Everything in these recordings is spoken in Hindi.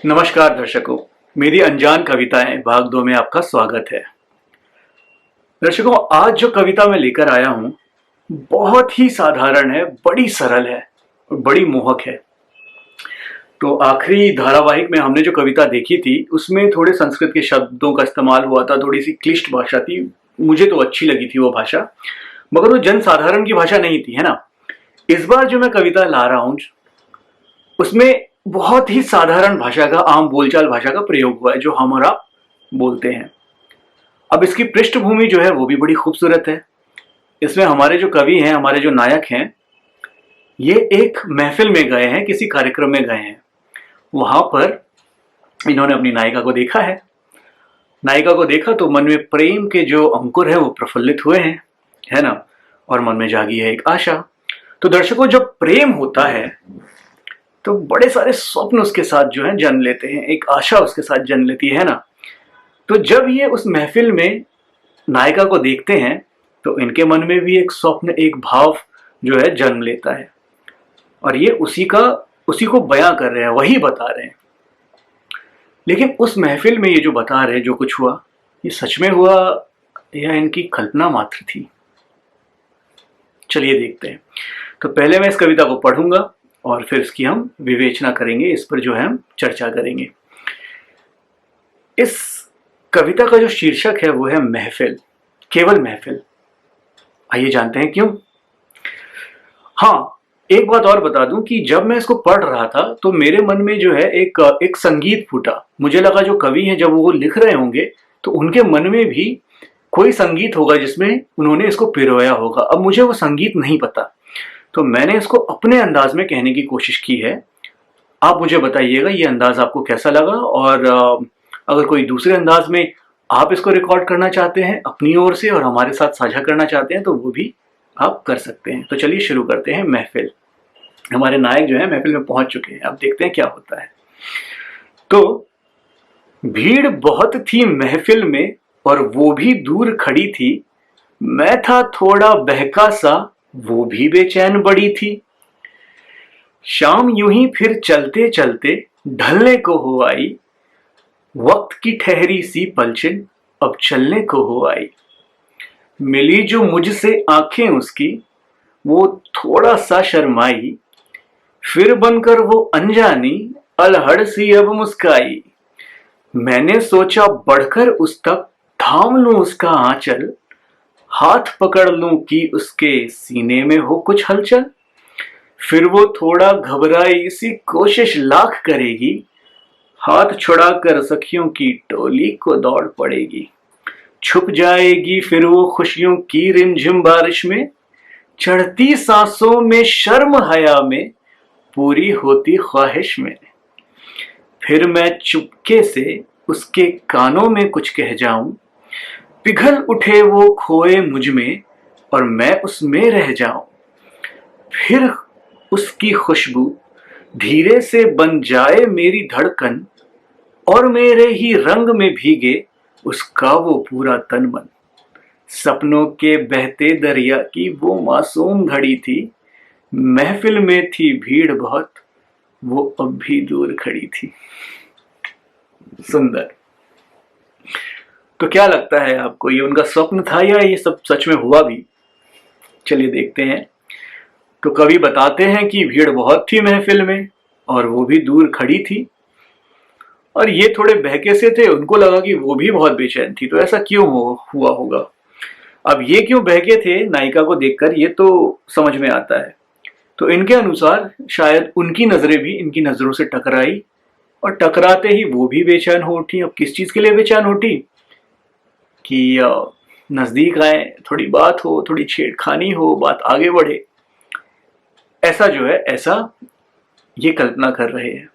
नमस्कार दर्शकों, मेरी अनजान कविताएं भाग 2 में आपका स्वागत है। दर्शकों, आज जो कविता मैं लेकर आया हूं बहुत ही साधारण है, बड़ी सरल है और बड़ी मोहक है। तो आखिरी धारावाहिक में हमने जो कविता देखी थी उसमें थोड़े संस्कृत के शब्दों का इस्तेमाल हुआ था, थोड़ी सी क्लिष्ट भाषा थी। मुझे तो अच्छी लगी थी वो भाषा, मगर वो जन साधारण की भाषा नहीं थी, है ना। इस बार जो मैं कविता ला रहा हूं उसमें बहुत ही साधारण भाषा का, आम बोलचाल भाषा का प्रयोग हुआ है जो हम और आप बोलते हैं। अब इसकी पृष्ठभूमि जो है वो भी बड़ी खूबसूरत है। इसमें हमारे जो कवि हैं, हमारे जो नायक हैं, ये एक महफिल में गए हैं, किसी कार्यक्रम में गए हैं। वहां पर इन्होंने अपनी नायिका को देखा है। नायिका को देखा तो मन में प्रेम के जो अंकुर है वो प्रफुल्लित हुए हैं, है ना, और मन में जागी है एक आशा। तो दर्शकों, जब प्रेम होता है तो बड़े सारे स्वप्न उसके साथ जो है जन्म लेते हैं, एक आशा उसके साथ जन्म लेती है ना। तो जब ये उस महफिल में नायिका को देखते हैं तो इनके मन में भी एक स्वप्न, एक भाव जो है जन्म लेता है, और ये उसी को बयां कर रहे हैं, वही बता रहे हैं। लेकिन उस महफिल में ये जो बता रहे हैं, जो कुछ हुआ, ये सच में हुआ या इनकी कल्पना मात्र थी? चलिए देखते हैं। तो पहले मैं इस कविता को पढ़ूंगा और फिर इसकी हम विवेचना करेंगे, इस पर जो है हम चर्चा करेंगे। इस कविता का जो शीर्षक है वो है महफिल, केवल महफिल। आइए जानते हैं क्यों। हाँ, एक बात और बता दूं कि जब मैं इसको पढ़ रहा था तो मेरे मन में जो है एक संगीत फूटा। मुझे लगा जो कवि हैं, जब वो लिख रहे होंगे तो उनके मन में भी कोई संगीत होगा जिसमें उन्होंने इसको पिरोया होगा। अब मुझे वो संगीत नहीं पता, तो मैंने इसको अपने अंदाज में कहने की कोशिश की है। आप मुझे बताइएगा ये अंदाज आपको कैसा लगा, और अगर कोई दूसरे अंदाज में आप इसको रिकॉर्ड करना चाहते हैं अपनी ओर से और हमारे साथ साझा करना चाहते हैं तो वो भी आप कर सकते हैं। तो चलिए शुरू करते हैं। महफिल। हमारे नायक जो है महफिल में पहुंच चुके हैं, अब देखते हैं क्या होता है। तो भीड़ बहुत थी महफिल में और वो भी दूर खड़ी थी। मैं था थोड़ा बहका सा, वो भी बेचैन बड़ी थी। शाम यूं ही फिर चलते चलते ढलने को हो आई। वक्त की ठहरी सी पलछिन अब चलने को हो आई। मिली जो मुझसे आंखें उसकी, वो थोड़ा सा शर्माई। फिर बनकर वो अनजानी अलहड़ सी अब मुस्काई। मैंने सोचा बढ़कर उस तक थाम लूं उसका आंचल। हाथ पकड़ लूं कि उसके सीने में हो कुछ हलचल। फिर वो थोड़ा घबराई सी कोशिश लाख करेगी। हाथ छुड़ाकर सखियों की टोली को दौड़ पड़ेगी। छुप जाएगी फिर वो खुशियों की रिमझिम बारिश में। चढ़ती सांसों में शर्म हया में, पूरी होती ख्वाहिश में। फिर मैं चुपके से उसके कानों में कुछ कह जाऊं। पिघल उठे वो खोए मुझ में और मैं उसमें रह जाऊं। फिर उसकी खुशबू धीरे से बन जाए मेरी धड़कन, और मेरे ही रंग में भीगे उसका वो पूरा तन मन। सपनों के बहते दरिया की वो मासूम घड़ी थी। महफिल में थी भीड़ बहुत, वो अब भी दूर खड़ी थी। सुंदर। तो क्या लगता है आपको, ये उनका स्वप्न था या ये सब सच में हुआ भी? चलिए देखते हैं। तो कवि बताते हैं कि भीड़ बहुत थी महफिल में और वो भी दूर खड़ी थी, और ये थोड़े बहके से थे, उनको लगा कि वो भी बहुत बेचैन थी। तो ऐसा क्यों हुआ होगा? अब ये क्यों बहके थे नायिका को देखकर, ये तो समझ में आता है। तो इनके अनुसार शायद उनकी नजरें भी इनकी नजरों से टकराई, और टकराते ही वो भी बेचैन हो उठी। अब किस चीज के लिए बेचैन उठी? कि नजदीक आए, थोड़ी बात हो, थोड़ी छेड़खानी हो, बात आगे बढ़े, ऐसा जो है, ऐसा ये कल्पना कर रहे हैं।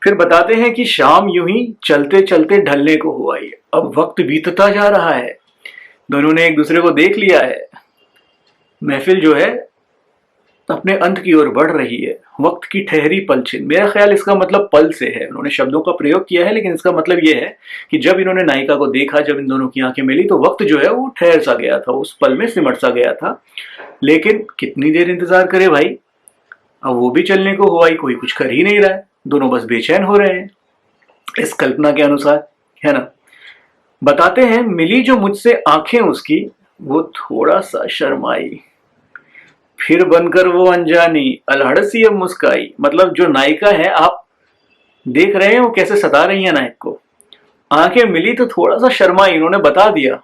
फिर बताते हैं कि शाम यूं ही चलते चलते ढलने को हो आई। अब वक्त बीतता जा रहा है, दोनों ने एक दूसरे को देख लिया है। महफिल जो है अपने अंत की ओर बढ़ रही है। वक्त की ठहरी पलछिन, मेरा ख्याल इसका मतलब पल से है। उन्होंने शब्दों का प्रयोग किया है, लेकिन इसका मतलब यह है कि जब इन्होंने नायिका को देखा, जब इन दोनों की आंखें मिली, तो वक्त जो है वो ठहर सा गया था, उस पल में सिमट सा गया था। लेकिन कितनी देर इंतजार करे भाई, अब वो भी चलने को हुआ ही, कोई कुछ कर ही नहीं रहा है। दोनों बस बेचैन हो रहे हैं इस कल्पना के अनुसार, है ना। बताते हैं, मिली जो मुझसे आंखें उसकी, वो थोड़ा सा शर्माई, फिर बनकर वो अनजानी अल्हड़ सी अब मुस्काई। मतलब जो नायिका है, आप देख रहे हैं वो कैसे सता रही है नायक को। आंखें मिली तो थोड़ा सा शर्माई, इन्होंने बता दिया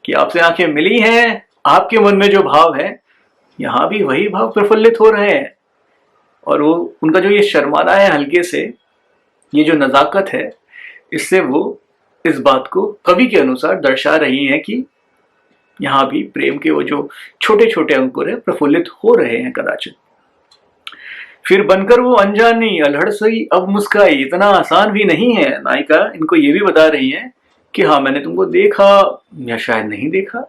कि आपसे आंखें मिली हैं, आपके मन में जो भाव है यहां भी वही भाव प्रफुल्लित हो रहे हैं। और वो उनका जो ये शर्माना है हल्के से, ये जो नजाकत है, इससे वो इस बात को कवि के अनुसार दर्शा रही हैं कि यहां भी प्रेम के वो जो छोटे छोटे अंकुर है प्रफुल्लित हो रहे हैं कदाचित। फिर बनकर वो अनजानी अल्हड़ सी अब मुस्काई, इतना आसान भी नहीं है। नायिका इनको ये भी बता रही है कि हाँ, मैंने तुमको देखा या शायद नहीं देखा,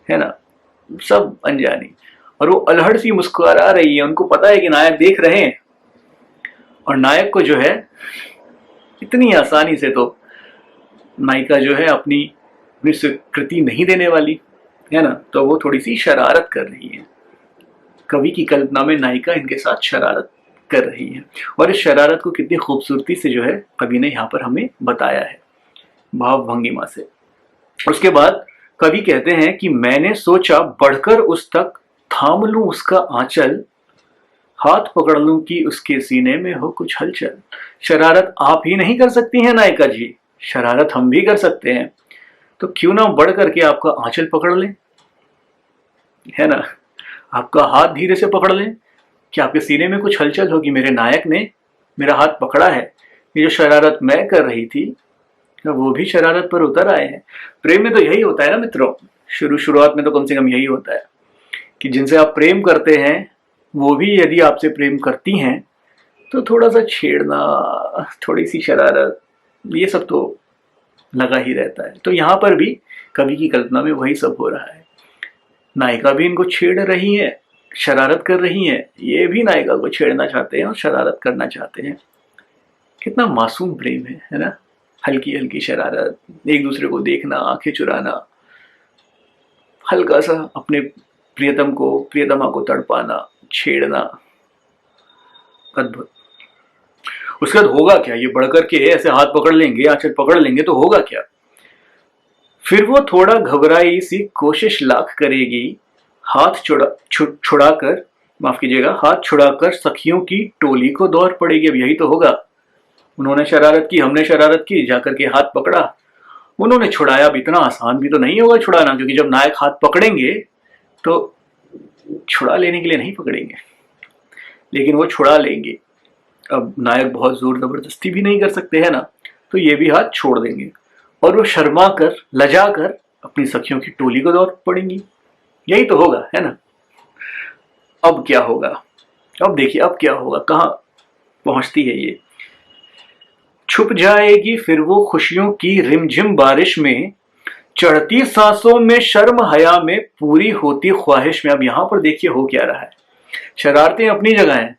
है ना, सब अनजानी। और वो अल्हड़ सी मुस्कुरा रही है, उनको पता है कि नायक देख रहे हैं, और नायक को जो है इतनी आसानी से तो नायिका जो है अपनी स्वीकृति नहीं देने वाली, है ना। तो वो थोड़ी सी शरारत कर रही है, कवि की कल्पना में नायिका इनके साथ शरारत कर रही है। और इस शरारत को कितनी खूबसूरती से जो है कवि ने यहाँ पर हमें बताया है, भाव भंगिमा से। उसके बाद कवि कहते हैं कि मैंने सोचा बढ़कर उस तक थाम लूं उसका आंचल, हाथ पकड़ लूं कि उसके सीने में हो कुछ हलचल। शरारत आप ही नहीं कर सकती हैं नायिका जी, शरारत हम भी कर सकते हैं, तो क्यों ना बढ़ करके आपका आंचल पकड़ लें, है ना, आपका हाथ धीरे से पकड़ लें कि आपके सीने में कुछ हलचल होगी। मेरे नायक ने मेरा हाथ पकड़ा है, ये जो शरारत मैं कर रही थी वो भी शरारत पर उतर आए हैं। प्रेम में तो यही होता है ना मित्रों, शुरुआत में तो कम से कम यही होता है कि जिनसे आप प्रेम करते हैं वो भी यदि आपसे प्रेम करती हैं तो थोड़ा सा छेड़ना, थोड़ी सी शरारत, ये सब तो लगा ही रहता है। तो यहाँ पर भी कवि की कल्पना में वही सब हो रहा है। नायिका भी इनको छेड़ रही है, शरारत कर रही है, ये भी नायिका को छेड़ना चाहते हैं और शरारत करना चाहते हैं। कितना मासूम प्रेम है ना, हल्की हल्की शरारत, एक दूसरे को देखना, आंखें चुराना, हल्का सा अपने प्रियतमा को तड़पाना, छेड़ना, अद्भुत। उसके बाद होगा क्या, ये बढ़कर के ऐसे हाथ पकड़ लेंगे, आंचल पकड़ लेंगे तो होगा क्या। फिर वो थोड़ा घबराई सी कोशिश लाख करेगी, हाथ छुड़ाकर, माफ कीजिएगा, हाथ छुड़ाकर सखियों की टोली को दौड़ पड़ेगी। अब यही तो होगा, उन्होंने शरारत की, हमने शरारत की, जाकर के हाथ पकड़ा, उन्होंने छुड़ाया। अब इतना आसान भी तो नहीं होगा छुड़ाना, क्योंकि जब नायक हाथ पकड़ेंगे तो छुड़ा लेने के लिए नहीं पकड़ेंगे, लेकिन वो छुड़ा लेंगे। अब नायक बहुत जोर जबरदस्ती भी नहीं कर सकते, है ना, तो ये भी हाथ छोड़ देंगे और वो शर्मा कर, लजा कर अपनी सखियों की टोली को दौड़ पड़ेंगी। यही तो होगा, है ना। अब क्या होगा, अब देखिए अब क्या होगा, कहां पहुंचती है ये। छुप जाएगी फिर वो खुशियों की रिमझिम बारिश में, चढ़ती सांसों में शर्म हया में, पूरी होती ख्वाहिश में। अब यहां पर देखिए हो क्या रहा है, शरारतें अपनी जगह हैं,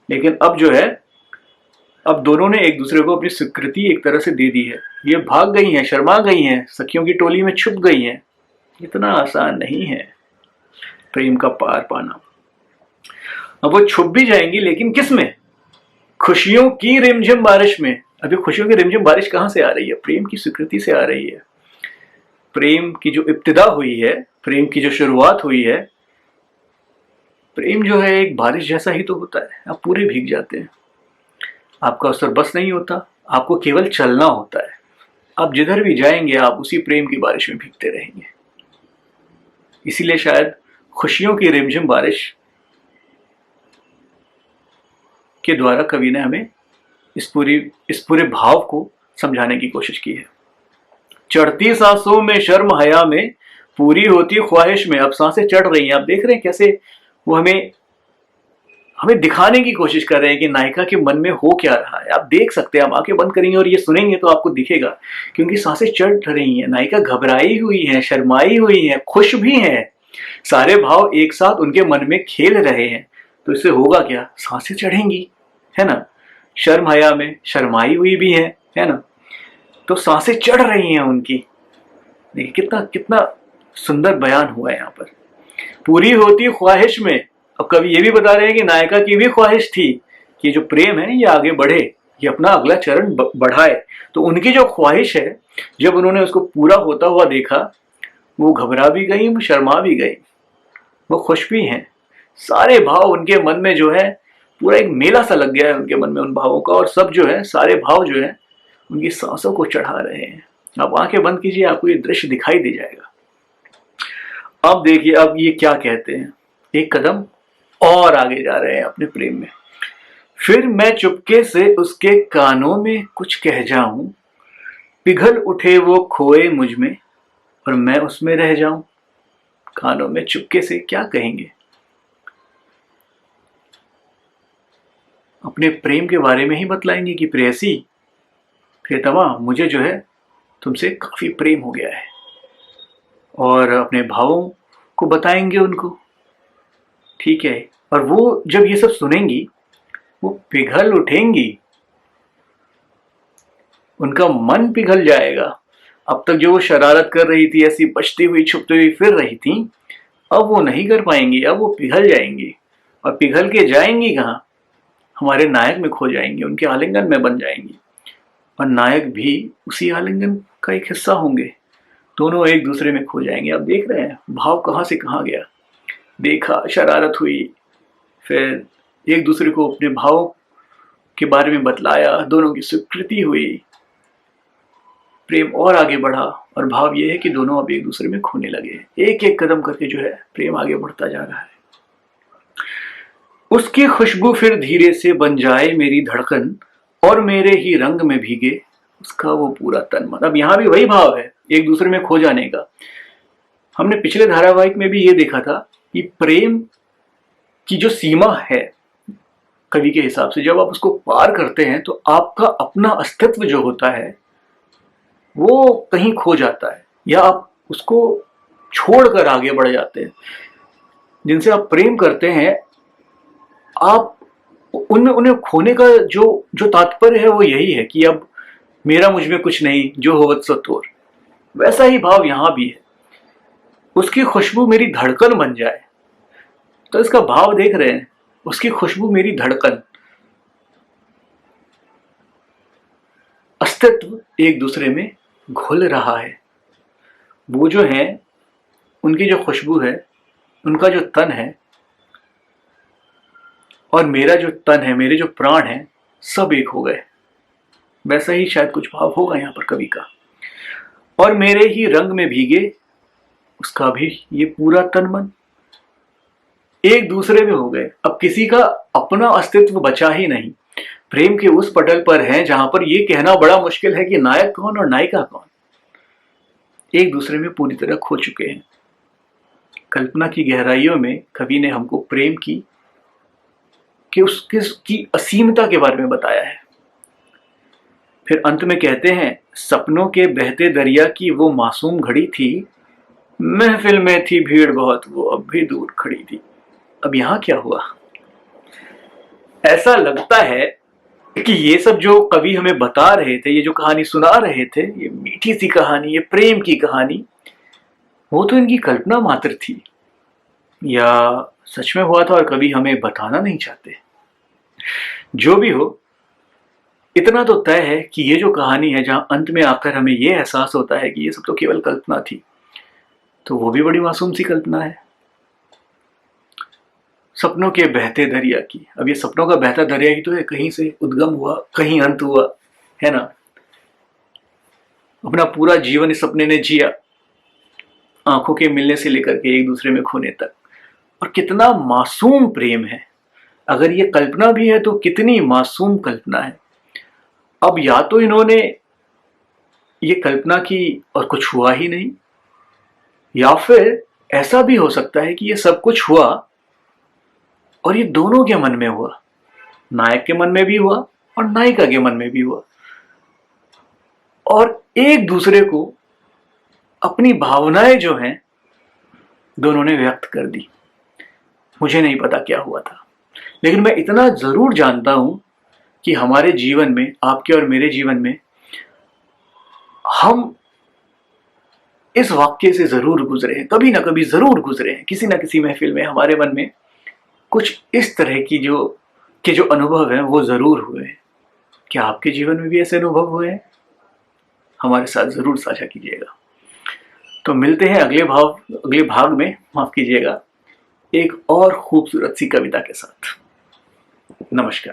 लेकिन अब जो है, अब दोनों ने एक दूसरे को अपनी स्वीकृति एक तरह से दे दी है। ये भाग गई हैं, शर्मा गई हैं, सखियों की टोली में छुप गई हैं। इतना आसान नहीं है प्रेम का पार पाना। अब वो छुप भी जाएंगी, लेकिन किस में, खुशियों की रिमझिम बारिश में। अभी खुशियों की रिमझिम बारिश कहां से आ रही है, प्रेम की स्वीकृति से आ रही है। प्रेम की जो इब्तिदा हुई है, प्रेम की जो शुरुआत हुई है, प्रेम जो है एक बारिश जैसा ही तो होता है। आप पूरे भीग जाते हैं, आपका उस पर बस नहीं होता, आपको केवल चलना होता है। आप जिधर भी जाएंगे आप उसी प्रेम की बारिश में भीगते रहेंगे। इसीलिए शायद खुशियों की रिमझिम बारिश के द्वारा कवि ने हमें इस पूरे भाव को समझाने की कोशिश की है। चढ़ती सांसों में शर्म हया में, पूरी होती ख्वाहिश में। अब सांसें चढ़ रही हैं, आप देख रहे हैं कैसे वो हमें दिखाने की कोशिश कर रहे हैं कि नायिका के मन में हो क्या रहा है। आप देख सकते हैं, आप आंखें बंद करेंगे और ये सुनेंगे तो आपको दिखेगा, क्योंकि सांसें चढ़ रही हैं, नायिका घबराई हुई है, शर्माई हुई है, खुश भी है, सारे भाव एक साथ उनके मन में खेल रहे हैं। तो इससे होगा क्या, सांसें चढ़ेंगी, है ना, शर्म हया में, शर्माई हुई भी है ना, तो सांसें चढ़ रही हैं उनकी। देखिए कितना कितना सुंदर बयान हुआ है यहाँ पर। पूरी होती ख्वाहिश में, अब कवि ये भी बता रहे हैं कि नायिका की भी ख्वाहिश थी कि ये जो प्रेम है ये आगे बढ़े, ये अपना अगला चरण बढ़ाए। तो उनकी जो ख्वाहिश है, जब उन्होंने उसको पूरा होता हुआ देखा, वो घबरा भी गई, वो शर्मा भी गई, वो खुश भी हैं। सारे भाव उनके मन में जो है, पूरा एक मेला सा लग गया है उनके मन में उन भावों का, और सब जो है, सारे भाव जो है उनकी सांसों को चढ़ा रहे हैं। आप आंखें बंद कीजिए, आपको ये दृश्य दिखाई दे जाएगा। अब देखिए, अब ये क्या कहते हैं, एक कदम और आगे जा रहे हैं अपने प्रेम में। फिर मैं चुपके से उसके कानों में कुछ कह जाऊं, पिघल उठे वो खोए मुझ में और मैं उसमें रह जाऊं। कानों में चुपके से क्या कहेंगे? अपने प्रेम के बारे में ही बतलाएंगे कि प्रेयसी, प्रियतमा, मुझे जो है तुमसे काफी प्रेम हो गया है, और अपने भावों को बताएंगे उनको। ठीक है, और वो जब ये सब सुनेंगी, वो पिघल उठेंगी, उनका मन पिघल जाएगा। अब तक जो वो शरारत कर रही थी, ऐसी बचती हुई छुपती हुई फिर रही थी, अब वो नहीं कर पाएंगी, अब वो पिघल जाएंगी। और पिघल के जाएंगी कहाँ? हमारे नायक में खो जाएंगी, उनके आलिंगन में बन जाएंगी, और नायक भी उसी आलिंगन का एक हिस्सा होंगे। दोनों एक दूसरे में खो जाएंगे। अब देख रहे हैं भाव कहाँ से कहाँ गया। देखा, शरारत हुई, फिर एक दूसरे को अपने भाव के बारे में बतलाया, दोनों की स्वीकृति हुई, प्रेम और आगे बढ़ा। और भाव ये है कि दोनों अब एक दूसरे में खोने लगे। एक एक कदम करके जो है प्रेम आगे बढ़ता जा रहा है। उसकी खुशबू फिर धीरे से बन जाए मेरी धड़कन, और मेरे ही रंग में भीगे उसका वो पूरा तन मन। अब यहां भी वही भाव है, एक दूसरे में खो जाने का। हमने पिछले धारावाहिक में भी ये देखा था कि प्रेम की जो सीमा है कवि के हिसाब से, जब आप उसको पार करते हैं तो आपका अपना अस्तित्व जो होता है वो कहीं खो जाता है, या आप उसको छोड़कर आगे बढ़ जाते हैं। जिनसे आप प्रेम करते हैं, आप उनमें उन्हें खोने का जो जो तात्पर्य है वो यही है कि अब मेरा मुझ में कुछ नहीं, जो होवत सो तोर। वैसा ही भाव यहां भी है, उसकी खुशबू मेरी धड़कन बन जाए। तो इसका भाव देख रहे हैं, उसकी खुशबू मेरी धड़कन, अस्तित्व एक दूसरे में घुल रहा है। वो जो है, उनकी जो खुशबू है, उनका जो तन है, और मेरा जो तन है, मेरे जो प्राण है, सब एक हो गए। वैसा ही शायद कुछ भाव होगा यहां पर कवि का। और मेरे ही रंग में भीगे उसका भी ये पूरा तन मन, एक दूसरे में हो गए। अब किसी का अपना अस्तित्व बचा ही नहीं। प्रेम के उस पटल पर हैं जहां पर यह कहना बड़ा मुश्किल है कि नायक कौन और नायिका कौन। एक दूसरे में पूरी तरह खो चुके हैं। कल्पना की गहराइयों में कवि ने हमको प्रेम की कि उसकी असीमता के बारे में बताया है। फिर अंत में कहते हैं, सपनों के बहते दरिया की वो मासूम घड़ी थी, महफिल में थी भीड़ बहुत, वो अब भी दूर खड़ी थी। अब यहां क्या हुआ? ऐसा लगता है कि ये सब जो कवि हमें बता रहे थे, ये जो कहानी सुना रहे थे, ये मीठी सी कहानी, ये प्रेम की कहानी, वो तो इनकी कल्पना मात्र थी, या सच में हुआ था और कवि हमें बताना नहीं चाहते। जो भी हो, इतना तो तय है कि ये जो कहानी है, जहां अंत में आकर हमें ये एहसास होता है कि ये सब तो केवल कल्पना थी, तो वो भी बड़ी मासूम सी कल्पना है। सपनों के बहते दरिया की, अब ये सपनों का बहता दरिया ही तो है, कहीं से उद्गम हुआ, कहीं अंत हुआ, है ना। अपना पूरा जीवन इस सपने ने जिया, आंखों के मिलने से लेकर के एक दूसरे में खोने तक। और कितना मासूम प्रेम है। अगर ये कल्पना भी है तो कितनी मासूम कल्पना है। अब या तो इन्होंने ये कल्पना की और कुछ हुआ ही नहीं, या फिर ऐसा भी हो सकता है कि ये सब कुछ हुआ और ये दोनों के मन में हुआ, नायक के मन में भी हुआ और नायिका के मन में भी हुआ, और एक दूसरे को अपनी भावनाएं जो हैं दोनों ने व्यक्त कर दी। मुझे नहीं पता क्या हुआ था, लेकिन मैं इतना जरूर जानता हूं कि हमारे जीवन में, आपके और मेरे जीवन में, हम इस वाक्य से जरूर गुजरे हैं, कभी ना कभी जरूर गुजरे हैं। किसी ना किसी महफिल में हमारे मन में कुछ इस तरह की जो के जो अनुभव हैं वो ज़रूर हुए हैं। क्या आपके जीवन में भी ऐसे अनुभव हुए हैं? हमारे साथ ज़रूर साझा कीजिएगा। तो मिलते हैं अगले भाग में, माफ़ कीजिएगा, एक और खूबसूरत सी कविता के साथ। नमस्कार।